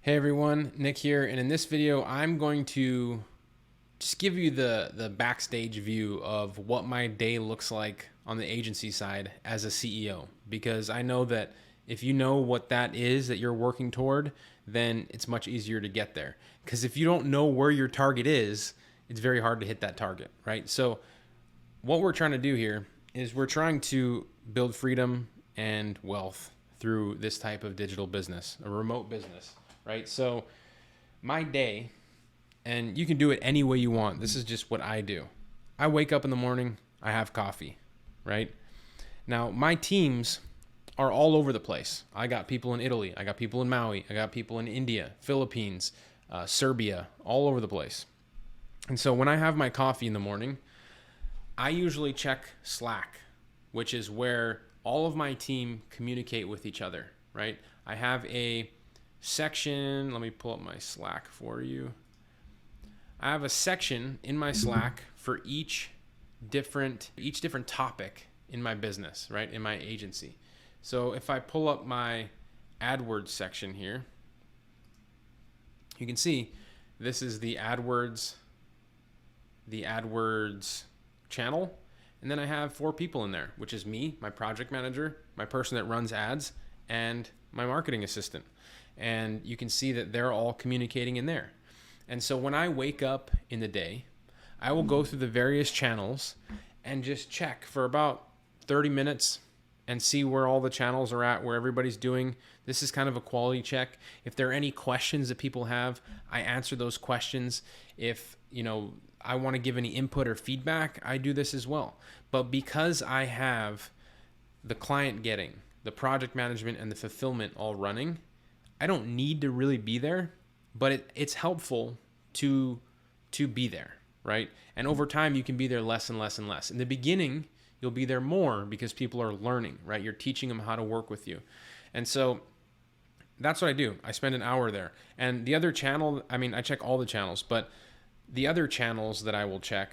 Hey everyone, Nick here, and in this video I'm going to just give you the backstage view of what my day looks like on the agency side as a CEO, because I know that if you know what that is that you're working toward, then it's much easier to get there. Because if you don't know where your target is, it's very hard to hit that target, right? So what we're trying to do here is we're trying to build freedom and wealth through this type of digital business, a remote business, right? So my day, and you can do it any way you want. This is just what I do. I wake up in the morning, I have coffee, right? Now, my teams are all over the place. I got people in Italy, I got people in Maui, I got people in India, Philippines, Serbia, all over the place. And so when I have my coffee in the morning, I usually check Slack, which is where all of my team communicate with each other, right? I have a section, let me pull up my Slack for you. I have a section in my Slack for each different topic in my business, right? In my agency. So if I pull up my AdWords section here, you can see this is the AdWords channel. And then I have 4 people in there, which is me, my project manager, my person that runs ads, and my marketing assistant. And you can see that they're all communicating in there. And so when I wake up in the day, I will go through the various channels and just check for about 30 minutes and see where all the channels are at, where everybody's doing. This is kind of a quality check. If there are any questions that people have, I answer those questions. If, I want to give any input or feedback, I do this as well. But because I have the client getting, the project management, and the fulfillment all running, I don't need to really be there, but it's helpful to be there, right? And over time, you can be there less and less and less. In the beginning, you'll be there more because people are learning, right? You're teaching them how to work with you. And so that's what I do. I spend an hour there. And the other channel, I check all the channels, but the other channels that I will check,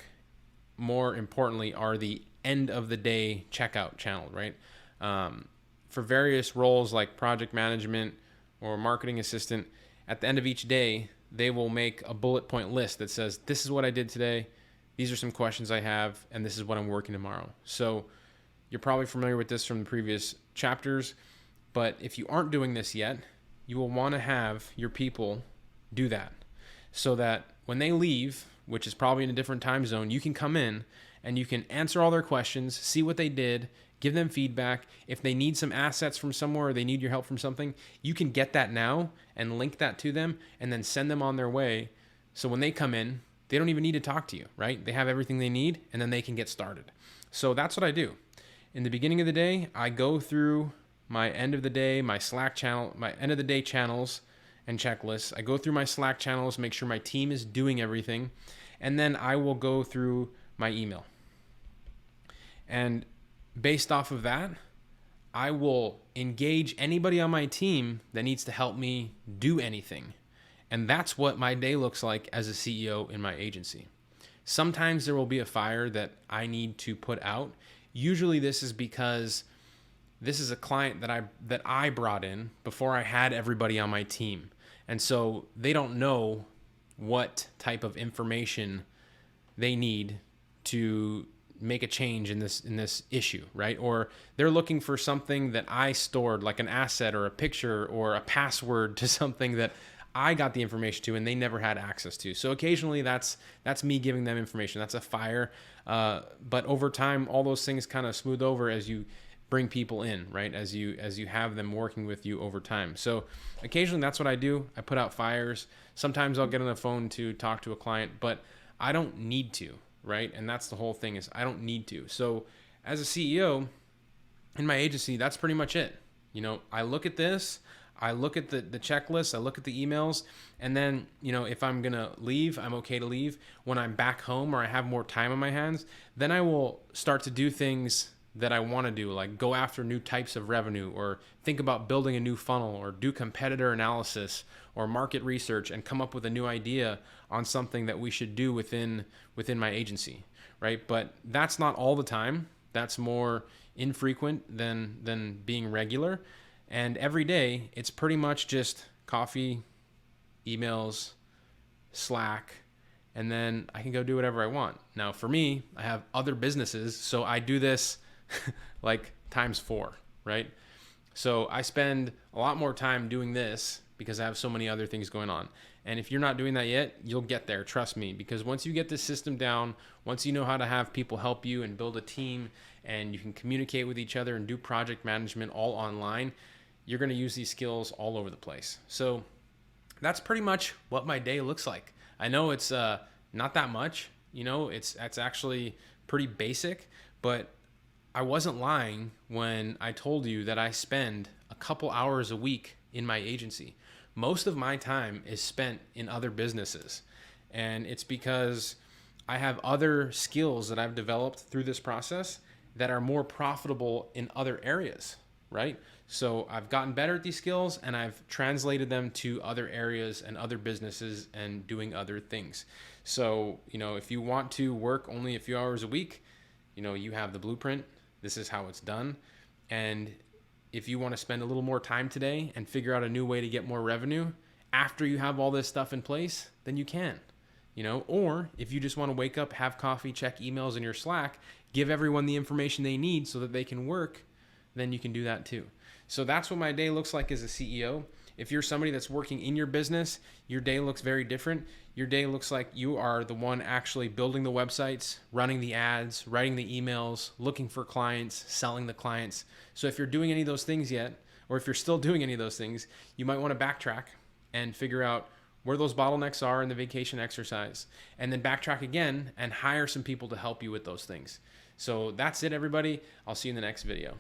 more importantly, are the end of the day checkout channel, right? For various roles like project management or marketing assistant, at the end of each day, they will make a bullet point list that says, this is what I did today, these are some questions I have, and this is what I'm working tomorrow. So you're probably familiar with this from the previous chapters, but if you aren't doing this yet, you will want to have your people do that so that when they leave, which is probably in a different time zone, you can come in and you can answer all their questions, see what they did, give them feedback. If they need some assets from somewhere or they need your help from something, you can get that now and link that to them and then send them on their way. So when they come in, they don't even need to talk to you, right? They have everything they need and then they can get started. So that's what I do. In the beginning of the day, I go through my end of the day, my Slack channel, my end of the day channels and checklists. I go through my Slack channels, make sure my team is doing everything, and then I will go through my email. And based off of that, I will engage anybody on my team that needs to help me do anything. And that's what my day looks like as a CEO in my agency. Sometimes there will be a fire that I need to put out. Usually this is because this is a client that I brought in before I had everybody on my team. And so they don't know what type of information they need to make a change in this issue, right? Or they're looking for something that I stored, like an asset or a picture or a password to something that I got the information to and they never had access to. So occasionally that's me giving them information. That's a fire. But over time, all those things kind of smooth over as you bring people in, right? As you have them working with you over time. So occasionally that's what I do. I put out fires. Sometimes I'll get on the phone to talk to a client, but I don't need to, right? And that's the whole thing, is I don't need to. So as a CEO in my agency, that's pretty much it. I look at this, I look at the checklist, I look at the emails, and then, if I'm going to leave, I'm okay to leave. When I'm back home or I have more time on my hands, then I will start to do things that I want to do, like go after new types of revenue or think about building a new funnel or do competitor analysis or market research and come up with a new idea on something that we should do within my agency, right? But that's not all the time. That's more infrequent than being regular. And every day it's pretty much just coffee, emails, Slack, and then I can go do whatever I want. Now, for me, I have other businesses, so I do this like times 4, right? So I spend a lot more time doing this because I have so many other things going on. And if you're not doing that yet, you'll get there, trust me, because once you get this system down, once you know how to have people help you and build a team, and you can communicate with each other and do project management all online, you're going to use these skills all over the place. So that's pretty much what my day looks like. I know it's not that much, it's actually pretty basic, but I wasn't lying when I told you that I spend a couple hours a week in my agency. Most of my time is spent in other businesses, and it's because I have other skills that I've developed through this process that are more profitable in other areas, right? So I've gotten better at these skills, and I've translated them to other areas and other businesses and doing other things. So, if you want to work only a few hours a week, you have the blueprint. This is how it's done. And if you want to spend a little more time today and figure out a new way to get more revenue after you have all this stuff in place, then you can, or if you just want to wake up, have coffee, check emails in your Slack, give everyone the information they need so that they can work, then you can do that too. So that's what my day looks like as a CEO. If you're somebody that's working in your business, your day looks very different. Your day looks like you are the one actually building the websites, running the ads, writing the emails, looking for clients, selling the clients. So if you're doing any of those things yet, or if you're still doing any of those things, you might want to backtrack and figure out where those bottlenecks are in the vacation exercise, and then backtrack again and hire some people to help you with those things. So that's it, everybody. I'll see you in the next video.